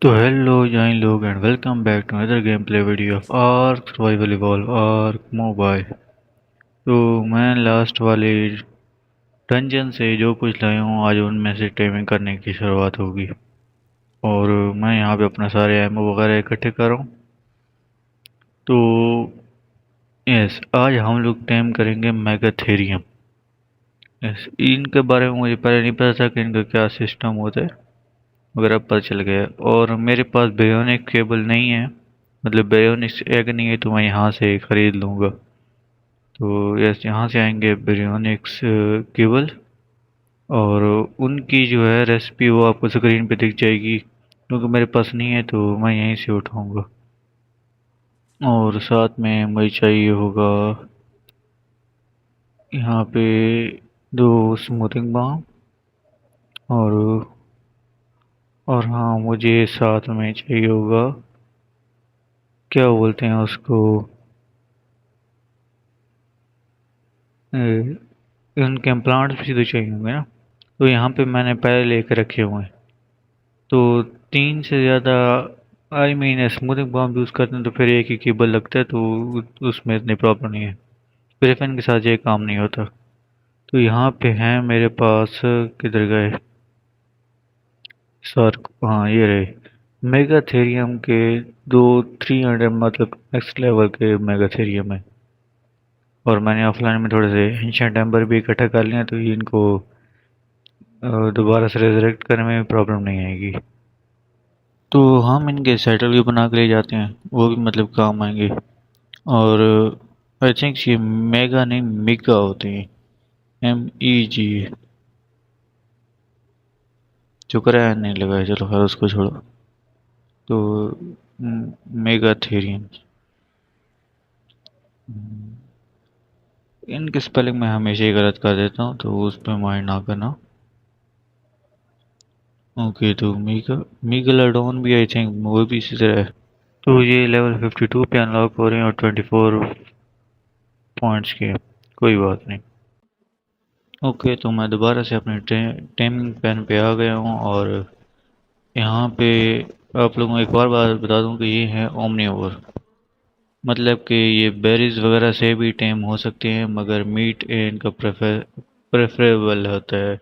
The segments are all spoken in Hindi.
तो हेलो जाइन लोग and welcome back to another gameplay video of Ark Survival Evolve Ark Mobile. तो मैं लास्ट वाले डंजन से जो कुछ लाया हूँ आज उनमें से टेमिंग करने की शुरुआत होगी। और मैं यहाँ पे अपना सारे एमओ वगैरह इकट्ठे कर रहा हूँ। तो यस, आज हम लोग टेम करेंगे मेगाथेरियम। यस, इनके बारे में मुझे पहले नहीं पता था कि इनका क्या सिस्टम होता है, मगर अब पता चल गया। और मेरे पास बेयोनिक केबल नहीं है, मतलब बेयोनिक्स एग नहीं है, तो मैं यहाँ से खरीद लूँगा। तो यस, यहाँ से आएंगे बेयोनिक्स केबल, और उनकी जो है रेसिपी वो आपको स्क्रीन पे दिख जाएगी, क्योंकि मेरे पास नहीं है तो मैं यहीं से उठाऊँगा। और साथ में मुझे चाहिए होगा यहाँ पे 2 स्मूथिंग बाम, और हाँ, मुझे साथ में चाहिए होगा, क्या बोलते हैं उसको, उनके इम्प्लांट्स भी तो चाहिए होंगे ना। तो यहाँ पे मैंने पहले लेके रखे हुए हैं। तो 3 से ज़्यादा, I mean smoothing bomb use करते हैं तो फिर एक ही केबल लगता है, तो उसमें इतनी प्रॉब्लम नहीं है। ग्रिफिन के साथ ये काम नहीं होता। तो यहाँ पे हैं मेरे पास, किधर गए सर, हाँ ये रहे मेगाथेरियम के दो 300, मतलब नेक्स्ट लेवल के मेगाथेरियम है। और मैंने ऑफलाइन में थोड़े से एंशिएंट एम्बर भी इकट्ठा कर लिया, तो इनको दोबारा से रेजरेक्ट करने में प्रॉब्लम नहीं आएगी। तो हम इनके सेटल भी बना के ले जाते हैं, वो भी मतलब काम आएंगे। और आई थिंक ये मेगा नहीं मिगा होते हैं, MEG। शुक्र है नहीं लगा है, चलो खैर उसको छोड़ो। तो मेगा थेरियम, इनकी स्पेलिंग मैं हमेशा ही गलत कर देता हूँ, तो उस पर माइंड ना करना। ओके, तो मीगा मीगालोडॉन भी आई थिंक वो भी इसी तरह है। तो ये लेवल 52 पे अनलॉक हो रहे हैं और 24 पॉइंट्स के, कोई बात नहीं। ओके, तो मैं दोबारा से अपने टेमिंग पेन पे आ गया हूँ। और यहाँ पे आप लोगों को एक और बात बता दूँ कि ये है ओमनीवोर, मतलब कि ये बेरीज वगैरह से भी टेम हो सकते हैं, मगर मीट इनका प्रेफरेबल होता है।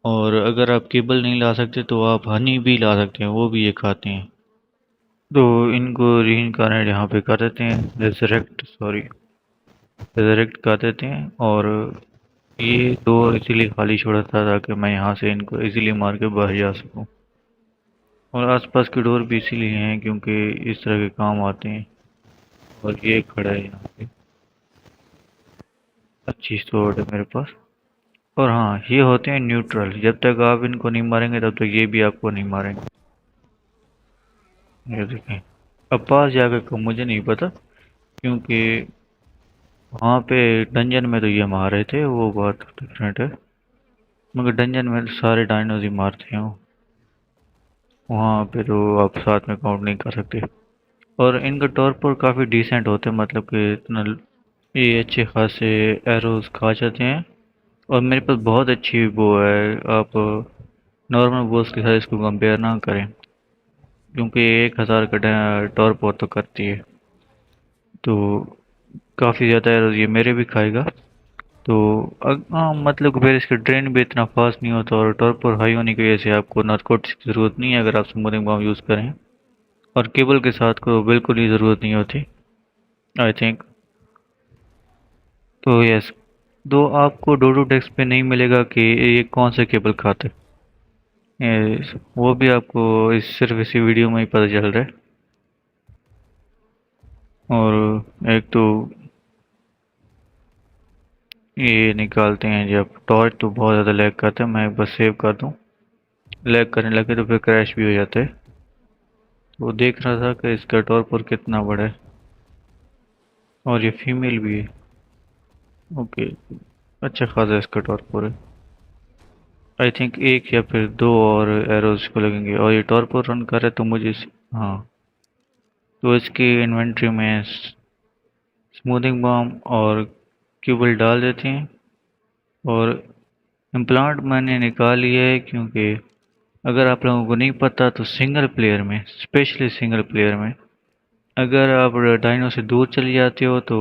और अगर आप केबल नहीं ला सकते तो आप हनी भी ला सकते हैं, वो भी ये खाते हैं। तो इनको रीइंकार्नेट यहाँ पे कर देते हैं, रेजरेक्ट, सॉरी, रेजरेक्ट कर देते हैं। और ये दो इसीलिए खाली छोड़ा था ताकि मैं यहाँ से इनको इजीली मार के बाहर जा सकूँ। और आसपास के डोर भी इसीलिए हैं क्योंकि इस तरह के काम आते हैं। और ये खड़ा है यहाँ पे, अच्छी स्वॉर्ड है मेरे पास। और हाँ, ये होते हैं न्यूट्रल, जब तक आप इनको नहीं मारेंगे तब तक ये भी आपको नहीं मारेंगे। ये देखें, अब पास जाकर को मुझे नहीं पता, क्योंकि वहाँ पे डंजन में तो ये मार रहे थे, वो बात डिफरेंट है। मगर डंजन में तो सारे डायनोज ही मारते हैं, वहाँ पे तो आप साथ में काउंट नहीं कर सकते। और इनका टॉर्पर काफ़ी डिसेंट होते हैं, मतलब कि इतना ये अच्छे खासे एरोज खा जाते हैं। और मेरे पास बहुत अच्छी वो है, आप नॉर्मल बोस के साथ इसको कंपेयर ना करें, क्योंकि 1000 का टॉर्पर तो करती है। तो काफ़ी ज़्यादा एरोज ये मेरे भी खाएगा। तो हाँ, मतलब फिर इसका ड्रेन भी इतना फास्ट नहीं होता, और टॉर्पर हाई होने की वजह से आपको नारकोटिक्स की ज़रूरत नहीं है अगर आप स्मूथिंग बम यूज़ करें। और केबल के साथ को बिल्कुल ही ज़रूरत नहीं होती, आई थिंक। तो यस, दो आपको डोडो डेस्क पे नहीं मिलेगा कि ये कौन से केबल खाते हैं, वो भी आपको इस सिर्फ इसी वीडियो में ही पता चल रहा है। और एक तो ये निकालते हैं जब टॉर्च, तो बहुत ज़्यादा लैग करता है, मैं बस सेव कर दूं। लैग करने लगे तो फिर क्रैश भी हो जाता है। तो देख रहा था कि इसका टॉर्पर कितना बड़ा है, और ये फीमेल भी है। ओके, अच्छा खासा इसका टॉर्पर है। आई थिंक एक या फिर दो और एरोज को लगेंगे, और ये टॉर्पर रन करे तो मुझे हाँ, तो इसकी इन्वेंट्री में स्मूथिंग बॉम और क्यूबल डाल देते हैं। और इम्प्लांट मैंने निकाल लिया है, क्योंकि अगर आप लोगों को नहीं पता तो सिंगल प्लेयर में, स्पेशली सिंगल प्लेयर में, अगर आप डायनो से दूर चले जाते हो तो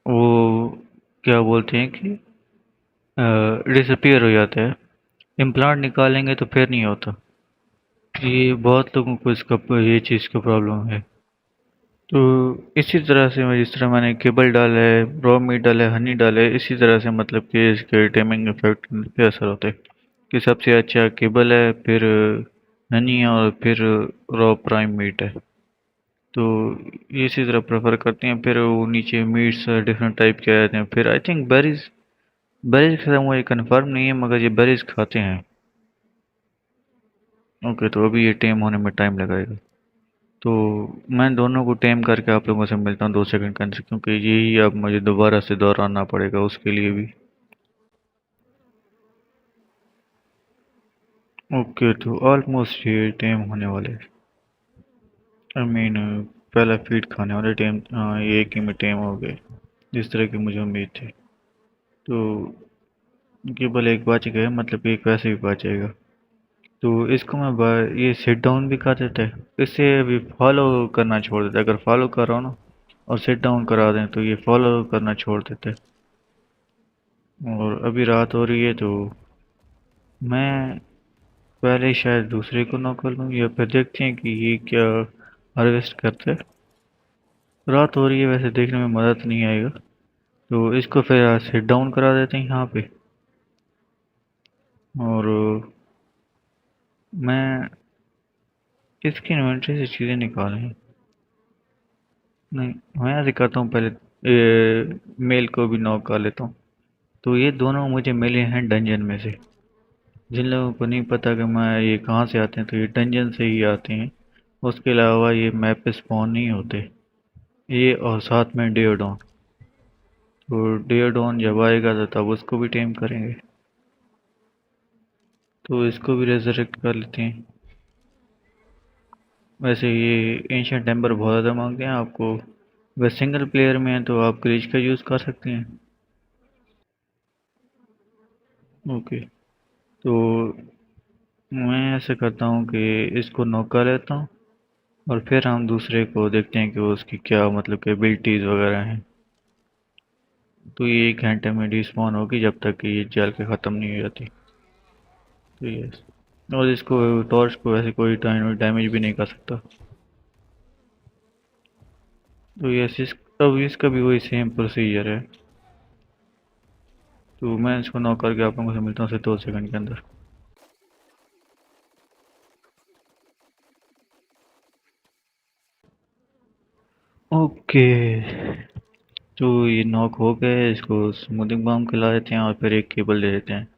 वो क्या बोलते हैं कि डिसअपीयर हो जाता है। इम्प्लांट निकालेंगे तो फिर नहीं होता। ये बहुत लोगों को इसका ये चीज़ का प्रॉब्लम है। तो इसी तरह से मैं जिस तरह मैंने केबल डाला है, रॉ मीट डाला है, हनी डाला है, इसी तरह से मतलब कि इसके टाइमिंग इफेक्ट पे असर होता है कि सबसे अच्छा केबल है, फिर हनी है और फिर रॉ प्राइम मीट है। तो ये इसी तरह प्रेफर करते हैं। फिर वो नीचे मीट्स डिफरेंट टाइप के आते हैं। फिर आई थिंक बेरीज, बेरीज का मुझे कंफर्म नहीं है मगर ये बेरीज खाते हैं। ओके, तो अभी ये टेम होने में टाइम लगाएगा। तो मैं दोनों को टेम करके आप लोगों से मिलता हूँ 2 सेकंड के अंदर, क्योंकि यही अब मुझे दोबारा से दोहराना पड़ेगा उसके लिए भी। ओके, तो ऑलमोस्ट ये टेम होने वाले, आई मीन पहला फीड खाने वाले टेम, ये एक ही में टेम हो गए जिस तरह की मुझे उम्मीद थी। तो केवल एक बच गए, मतलब एक वैसे भी बचेगा। तो इसको ये सिट डाउन भी कर देते हैं, इससे भी फॉलो करना छोड़ देते हैं। अगर फॉलो करो ना और सिट डाउन करा दें तो ये फॉलो करना छोड़ देते हैं। और अभी रात हो रही है तो मैं पहले शायद दूसरे को नॉक कर लूँ, या फिर देखते हैं कि ये क्या हार्वेस्ट करते हैं। रात हो रही है, वैसे देखने में मज़ा तो नहीं आएगा, तो इसको फिर सिट डाउन करा देते हैं यहाँ पे। और मैं इसकी इन्वेंटरी से चीज़ें निकालें, नहीं मैं ऐसे करता हूँ, पहले मेल को भी नॉक कर लेता हूँ। तो ये दोनों मुझे मिले हैं डंजन में से। जिन लोगों को नहीं पता कि मैं ये कहाँ से आते हैं, तो ये डंजन से ही आते हैं। उसके अलावा ये मैप पे स्पॉन नहीं होते। ये और साथ में डियोडॉन, तो डियोडॉन जब आएगा तो तब उसको भी टेम करेंगे। तो इसको भी रेजरेक्ट कर लेते हैं। वैसे ये एंशियंट एम्बर बहुत ज़्यादा मांगते हैं आपको। वह सिंगल प्लेयर में है तो आप ग्लिच का यूज़ कर सकते हैं। ओके, तो मैं ऐसे करता हूँ कि इसको नॉक कर लेता हूँ और फिर हम दूसरे को देखते हैं कि उसकी क्या मतलब कि एबिलिटीज़ वगैरह हैं। तो ये 1 घंटे में डिस्पॉन होगी जब तक कि ये जल के ख़त्म नहीं हो जाती। तो ये, और इसको टॉर्च को वैसे कोई डैमेज भी नहीं कर सकता। तो ये अब इसका भी वही सेम प्रोसीजर है। तो मैं इसको नॉक करके आप लोगों से मिलता हूँ 2 सेकंड के अंदर। ओके, तो ये नॉक हो गए, इसको स्मूथिंग बाम खिला देते हैं और फिर एक केबल दे देते हैं।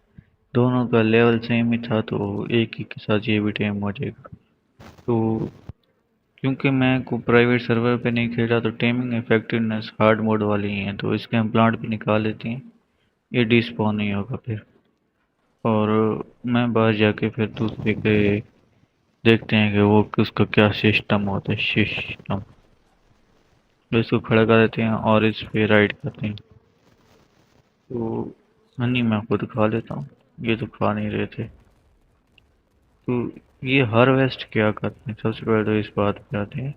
दोनों का लेवल सेम ही था तो एक ही के साथ ये भी टेम हो जाएगा। तो क्योंकि मैं को प्राइवेट सर्वर पे नहीं खेला तो टेमिंग इफेक्टिवनेस हार्ड मोड वाली ही है, तो इसके हम प्लांट भी निकाल लेते हैं। ये डिस्पॉन नहीं होगा फिर। और मैं बाहर जाके फिर दूसरे के देखते हैं कि वो उसका क्या सिस्टम होता है, सिस्टम। तो इसको खड़ा कर देते हैं और इस पे राइड करते हैं। तो हनी मैं खुद खा लेता हूँ, ये तो खा नहीं रहे थे। तो ये हार्वेस्ट क्या करते हैं, सबसे पहले तो इस बात पे आते हैं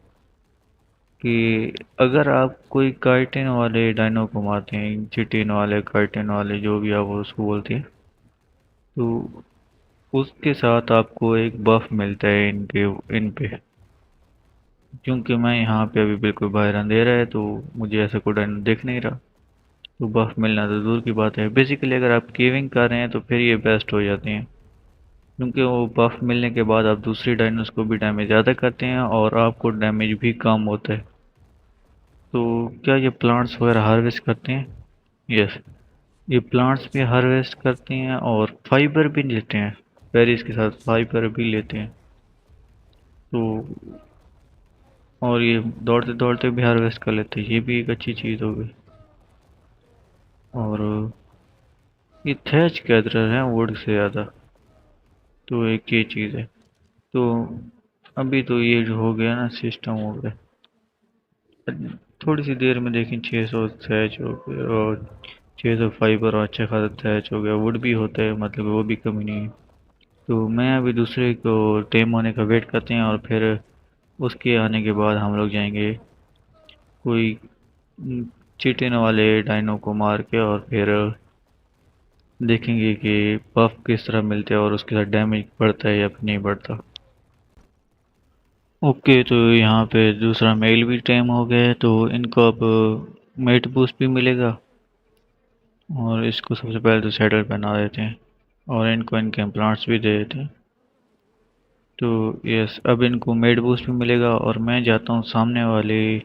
कि अगर आप कोई काइटिन वाले डायनो को मारते हैं, चिटिन वाले, काइटिन वाले, जो भी आप उसको बोलते हैं, तो उसके साथ आपको एक बफ मिलता है इनके इन पे। क्योंकि मैं यहाँ पे अभी बिल्कुल बाहर अंधेरा है तो मुझे ऐसा कोई डायनो दिख नहीं रहा, तो बफ मिलना तो दूर की बात है। बेसिकली अगर आप केविंग कर रहे हैं तो फिर ये बेस्ट हो जाते हैं, क्योंकि वो बफ मिलने के बाद आप दूसरी डायनोस को भी डैमेज ज़्यादा करते हैं और आपको डैमेज भी कम होता है। तो क्या ये प्लांट्स वगैरह हार्वेस्ट करते हैं? यस, ये प्लांट्स भी हार्वेस्ट करते हैं और फाइबर भी लेते हैं। पेरिस के साथ फाइबर भी लेते हैं। तो और ये दौड़ते दौड़ते भी हार्वेस्ट कर लेते हैं, ये भी एक अच्छी चीज़ हो गई। और ये थैच गैदरर है वुड से ज़्यादा, तो एक ये चीज़ है। तो अभी तो ये जो हो गया ना, सिस्टम हो गया। थोड़ी सी देर में देखें 600 थैच हो गए और 600 फाइबर और अच्छा खासा थैच हो गया। वुड भी होता है, मतलब वो भी कमी नहीं है। तो मैं अभी दूसरे को टेम होने का वेट करते हैं और फिर उसके आने के बाद हम लोग जाएंगे कोई चीटिंग वाले डायनो को मार के और फिर देखेंगे कि बफ किस तरह मिलते हैं और उसके साथ डैमेज बढ़ता है या फिर नहीं बढ़ता। ओके, तो यहाँ पे दूसरा मेल भी टाइम हो गया है, तो इनको अब मेट बूस्ट भी मिलेगा और इसको सबसे पहले तो सैडल पहना देते हैं और इनको इनके इम्प्लांट्स भी दे देते हैं। तो यस, अब इनको मेट बूस्ट भी मिलेगा और मैं जाता हूँ सामने वाले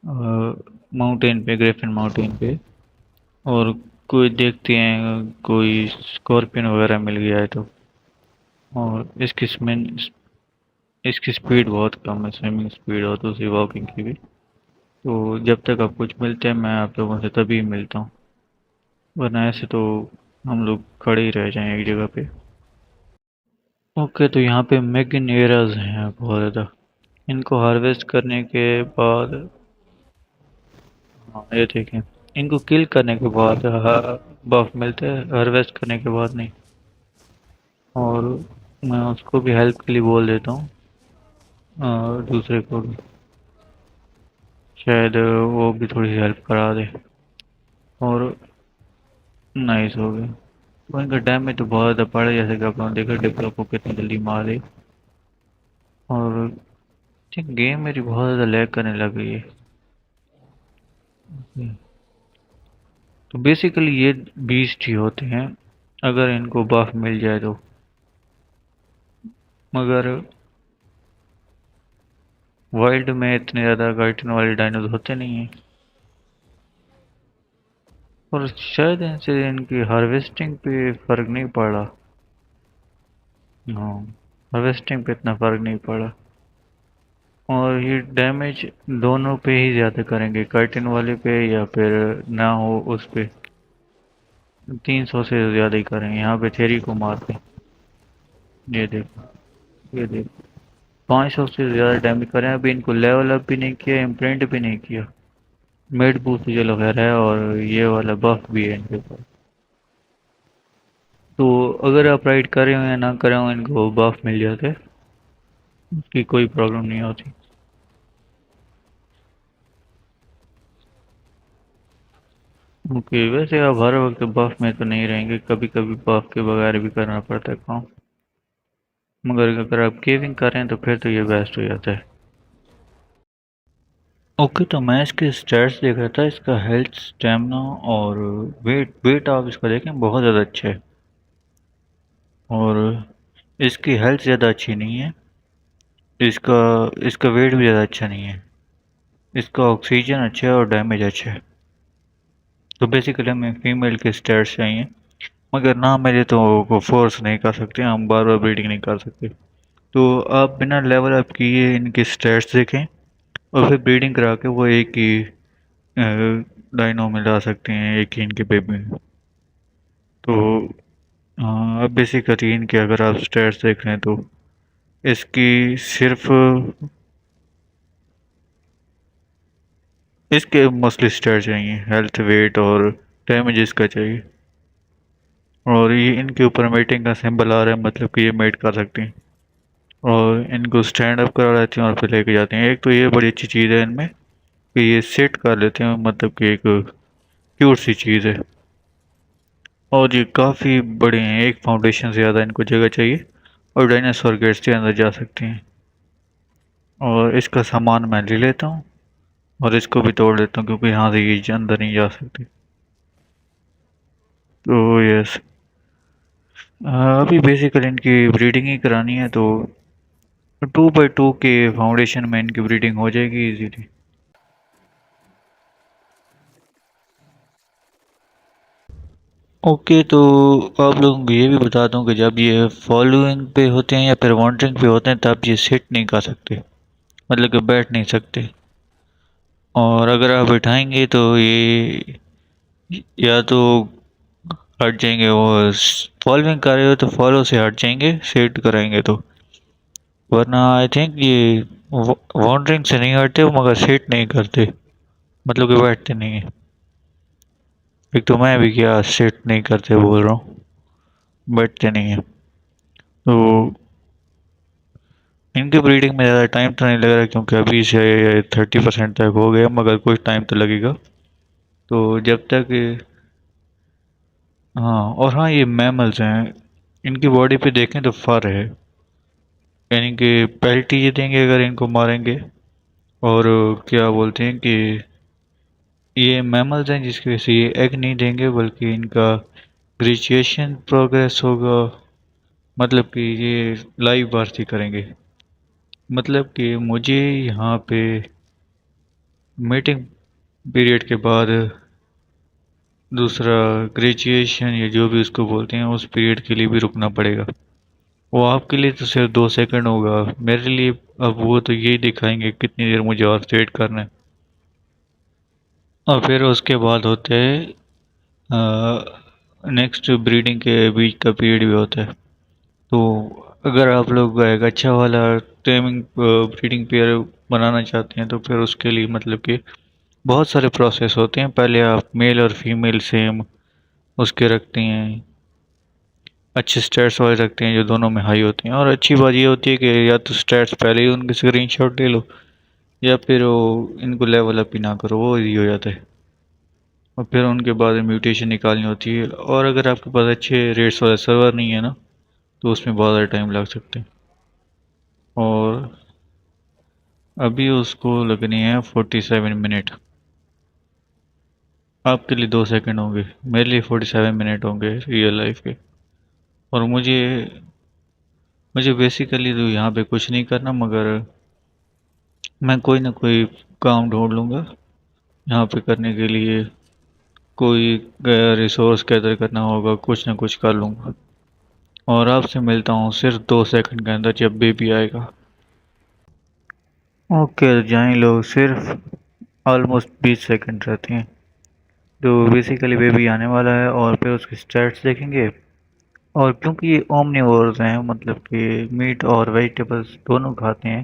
माउंटेन पे, ग्रिफिन माउंटेन पे, और कोई देखते हैं कोई स्कॉर्पियन वगैरह मिल गया है तो। और इसकी स्पीड बहुत कम है, स्विमिंग स्पीड और दूसरी वॉकिंग की भी। तो जब तक आप कुछ मिलते हैं मैं आप लोगों से तभी मिलता हूँ, वरना ऐसे तो हम लोग खड़े ही रह जाएं एक जगह पे। ओके, तो यहाँ पे मैगन एराज हैं बहुत ज़्यादा। इनको हार्वेस्ट करने के बाद, हाँ ये देखें, इनको किल करने के बाद बफ मिलते हैं, हार्वेस्ट करने के बाद नहीं। और मैं उसको भी हेल्प के लिए बोल देता हूँ, दूसरे को भी, शायद वो भी थोड़ी सी हेल्प करा दे। और नाइस हो गया। तो इनका डैमेज तो बहुत ज़्यादा पड़ा, जैसे कि आपने देखा डिप्लो को कितनी जल्दी मार दी। और ठीक, गेम मेरी बहुत ज़्यादा लैग करने लग गई है। तो बेसिकली ये बीस्ट ही होते हैं अगर इनको बफ मिल जाए तो। मगर वाइल्ड में इतने ज़्यादा गाइटन वाले डायनोज होते नहीं हैं, और शायद इनसे इनकी हार्वेस्टिंग पे फ़र्क नहीं पड़ा। हाँ, हार्वेस्टिंग पे इतना फ़र्क नहीं पड़ा। और ये डैमेज दोनों पे ही ज़्यादा करेंगे, कर्टेन वाले पे या फिर ना हो उस पे। 300 से ज़्यादा ही करेंगे यहाँ पे थेरी को मार के। ये देखो, ये देखो, 500 से ज़्यादा डैमेज करें। अभी इनको लेवल अप भी नहीं किया, इम्प्रिंट भी नहीं किया। मेड बूस्ट चलो खैर है और ये वाला बफ भी है इनके पास। तो अगर आप राइड कर रहे हो या ना कर रहे हो, इनको बफ मिल जाते, उसकी कोई प्रॉब्लम नहीं होती। ओके, वैसे आप हर वक्त बफ में तो नहीं रहेंगे, कभी कभी बफ के बगैर भी करना पड़ता है काम। मगर अगर आप केविंग कर रहे हैं तो फिर तो ये बेस्ट हो जाता है। ओके, तो मैं इसके स्टैट्स देख रहा था, इसका हेल्थ, स्टेमिना और वेट। वेट आप इसका देखें बहुत ज़्यादा अच्छा है, और इसकी हेल्थ ज़्यादा अच्छी नहीं है। इसका इसका वेट भी ज़्यादा अच्छा नहीं है। इसका ऑक्सीजन अच्छा है और डैमेज अच्छा है। तो बेसिकली हमें फीमेल के स्टैट्स चाहिए, मगर ना मेरे तो वो फोर्स नहीं कर सकते, हम बार बार ब्रीडिंग नहीं कर सकते। तो आप बिना लेवल अप किए इनके स्टैट्स देखें और फिर ब्रीडिंग करा के वो एक ही डायनो में ला सकते हैं, एक ही इनके बेबी में। तो अब बेसिकली इनके अगर आप स्टैट्स देख रहे हैं तो इसकी सिर्फ इसके मोस्टली स्टैट्स चाहिए, हेल्थ, वेट और डैमेज इसका चाहिए। और ये इनके ऊपर मेटिंग का सिंबल आ रहा है, मतलब कि ये मेट कर सकते हैं। और इनको स्टैंड अप करा लेते हैं और फिर लेके जाते हैं। एक तो ये बड़ी अच्छी चीज़ है इनमें कि ये सेट कर लेते हैं, मतलब कि एक क्यूट सी चीज़ है। और ये काफ़ी बड़े हैं, एक फाउंडेशन से ज़्यादा इनको जगह चाहिए, और डायनासोर गेट्स के अंदर जा सकते हैं। और इसका सामान मैं ले लेता हूँ और इसको भी तोड़ लेता हूँ क्योंकि यहाँ से ये अंदर नहीं जा सकते। तो यस, अभी बेसिकली इनकी ब्रीडिंग ही करानी है, तो 2x2 के फाउंडेशन में इनकी ब्रीडिंग हो जाएगी इजीली। ओके, तो आप लोगों को ये भी बता दूं कि जब ये फॉलोइंग पे होते हैं या फिर वॉन्डरिंग पे होते हैं तब ये सिट नहीं कर सकते, मतलब कि बैठ नहीं सकते। और अगर आप बिठाएंगे तो ये या तो हट जाएंगे, वो फॉलोइंग कर रहे हो तो फॉलो से हट जाएंगे, सिट कराएंगे तो। वरना आई थिंक ये वॉन्डरिंग से नहीं हटते, मगर सिट नहीं करते, मतलब कि बैठते नहीं है। एक तो मैं भी क्या सिट नहीं करते बोल रहा हूँ, बैठते नहीं है। तो इनकी ब्रीडिंग में ज़्यादा टाइम तो नहीं लग रहा क्योंकि अभी से 30% तक हो गया, मगर कुछ टाइम तो लगेगा। तो जब तक हाँ, और हाँ ये मैमल्स हैं, इनकी बॉडी पे देखें तो फर है, यानी कि पेल्टी ये देंगे अगर इनको मारेंगे। और क्या बोलते हैं कि ये मैमल्स हैं जिसकी वजह से ये एग नहीं देंगे, बल्कि इनका ग्रेजुएशन प्रोग्रेस होगा, मतलब कि ये लाइव बर्थ ही करेंगे। मतलब कि मुझे यहाँ पे मीटिंग पीरियड के बाद दूसरा ग्रेजुएशन या जो भी उसको बोलते हैं उस पीरियड के लिए भी रुकना पड़ेगा। वो आपके लिए तो सिर्फ 2 सेकंड होगा, मेरे लिए अब वो तो यही दिखाएंगे कितनी देर मुझे और वेट करना है। और फिर उसके बाद होते हैं नेक्स्ट ब्रीडिंग के बीच का पीरियड भी होता है। तो अगर आप लोग एक अच्छा वाला टेमिंग ब्रीडिंग पेयर बनाना चाहते हैं तो फिर उसके लिए मतलब कि बहुत सारे प्रोसेस होते हैं। पहले आप मेल और फीमेल सेम उसके रखते हैं, अच्छे स्टेट्स वाले रखते हैं जो दोनों में हाई होते हैं। और अच्छी बात ये होती है कि या तो स्टेट्स पहले ही उनके स्क्रीनशॉट ले लो, या फिर वो इनको लेवल अप ही ना करो, वो इजी हो जाता है। और फिर उनके बाद म्यूटेशन निकालनी होती है, और अगर आपके पास अच्छे रेट्स वाला सर्वर नहीं है ना, तो उसमें बहुत ज़्यादा टाइम लग सकते हैं। और अभी उसको लगनी है 47 मिनट। आपके लिए 2 सेकंड होंगे, मेरे लिए 47 मिनट होंगे रियल लाइफ के। और मुझे मुझे बेसिकली तो यहाँ पे कुछ नहीं करना, मगर मैं कोई ना कोई काम ढूंढ लूँगा यहाँ पे करने के लिए। कोई रिसोर्स गैदर करना होगा, कुछ ना कुछ कर लूँगा। और आपसे मिलता हूँ सिर्फ 2 सेकंड के अंदर जब बेबी आएगा। ओके, जाएं लोग, सिर्फ ऑलमोस्ट 20 सेकंड रहते हैं। तो बेसिकली बेबी आने वाला है और फिर उसके स्टैट्स देखेंगे। और क्योंकि ये ओमनिवोर्स हैं, मतलब कि मीट और वेजिटेबल्स दोनों खाते हैं,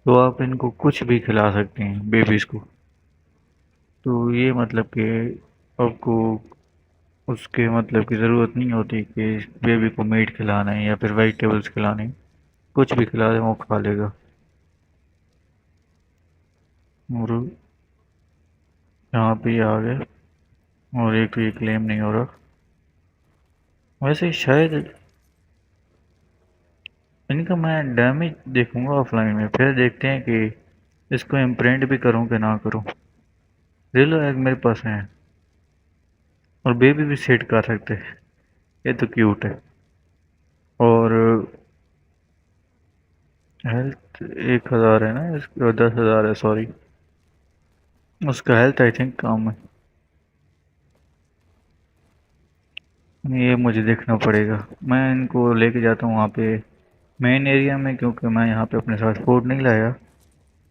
तो आप इनको कुछ भी खिला सकते हैं बेबीज़ को। तो ये मतलब कि आपको उसके मतलब की ज़रूरत नहीं होती कि बेबी को मीट खिलाना है या फिर वेजिटेबल्स खिलाने हैं। कुछ भी खिला दें वो खा लेगा। और यहाँ पे ये आ गए, और एक तो ये क्लेम नहीं हो रहा। वैसे शायद इनका मैं डैमेज देखूंगा ऑफलाइन में, फिर देखते हैं कि इसको इम्प्रिंट भी करूं कि ना करूं। रिलो एग मेरे पास है, और बेबी भी सेट कर सकते हैं। ये तो क्यूट है। और हेल्थ 1,000 है ना इसकी, 10,000 है सॉरी। उसका हेल्थ आई थिंक कम है। ये मुझे देखना पड़ेगा। मैं इनको लेके जाता हूँ वहाँ पे मेन एरिया में, क्योंकि मैं यहाँ पे अपने साथ फूड नहीं लाया।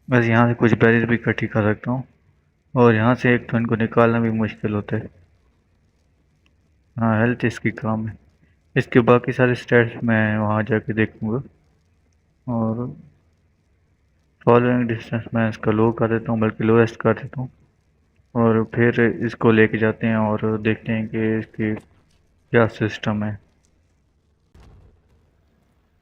बस यहाँ से कुछ बेरीज भी इकट्ठी कर सकता हूँ, और यहाँ से एक तो इनको निकालना भी मुश्किल होता है। हाँ, हेल्थ इसकी कम है। इसके बाकी सारे स्टैट्स मैं वहाँ जाके देखूँगा। और फॉलोइंग डिस्टेंस मैं इसका लो कर देता हूँ, बल्कि लोएस्ट कर देता हूँ। और फिर इसको लेके जाते हैं और देखते हैं कि इसकी क्या सिस्टम है।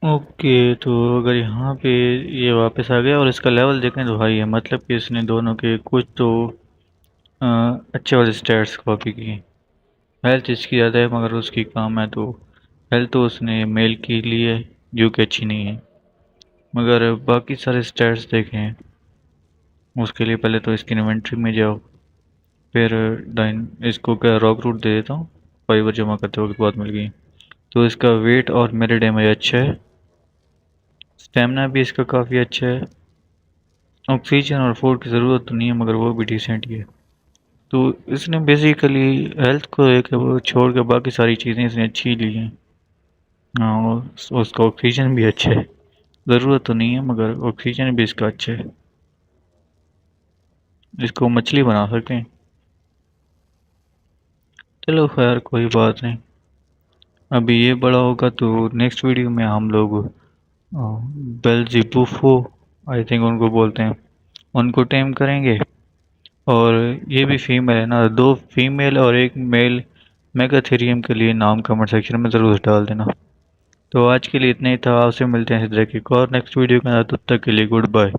ओके, तो अगर यहाँ पे ये वापस आ गया और इसका लेवल देखें तो हाई है, मतलब कि इसने दोनों के कुछ तो अ, अच्छे वाले स्टैट्स कॉपी किए। हेल्थ इसकी ज़्यादा है मगर उसकी कम है, तो हेल्थ तो उसने मेल की ली है जो कि अच्छी नहीं है। मगर बाकी सारे स्टैट्स देखें, उसके लिए पहले तो इसकी इन्वेंट्री में जाओ। फिर डाइन इसको क्या रॉक रूट दे देता हूँ, फाइबर जमा करते वक्त बहुत मिल गई। तो इसका वेट और मेरे डैमेज अच्छा है, स्टेमिना भी इसका काफ़ी अच्छा है। ऑक्सीजन और फूड की ज़रूरत तो नहीं है मगर वो भी डिसेंट ही है। तो इसने बेसिकली हेल्थ को एक वो छोड़ के बाकी सारी चीज़ें इसने अच्छी ली हैं। हाँ, और उसका ऑक्सीजन भी अच्छा है। ज़रूरत तो नहीं है मगर ऑक्सीजन भी इसका अच्छा है। इसको मछली बना सकते हैं। चलो खैर कोई बात नहीं, अभी ये बड़ा होगा तो नेक्स्ट वीडियो में हम लोग बेल्जीबुफो, आई थिंक उनको बोलते हैं, उनको टेम करेंगे। और ये भी फीमेल है ना, 2 फीमेल और 1 मेल मेगाथेरियम के लिए नाम कमेंट सेक्शन में ज़रूर डाल देना। तो आज के लिए इतना ही था। आपसे मिलते हैं इसी तरह की एक और नेक्स्ट वीडियो के अंदर। तब तक के लिए गुड बाय।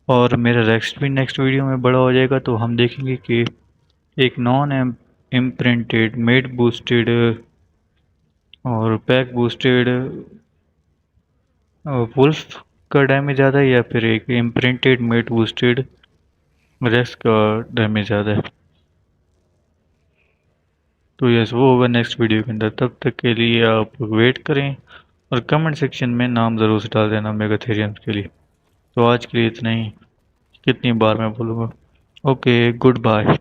और मेरा नेक्स्ट वीडियो में बड़ा हो जाएगा तो हम देखेंगे कि एक नॉन इम्प्रिंटेड मेड बूस्टेड और पैक बूस्टेड वुल्फ का डैमेज ज़्यादा है या फिर एक इम्प्रिंटेड मेड बूस्टेड रेक्स का डैमेज ज़्यादा है। तो यस, वो होगा नेक्स्ट वीडियो के अंदर। तब तक के लिए आप वेट करें और कमेंट सेक्शन में नाम ज़रूर से डाल देना मेगाथेरियंस के लिए। तो आज के लिए इतना ही। कितनी बार मैं बोलूँगा। Okay, good bye.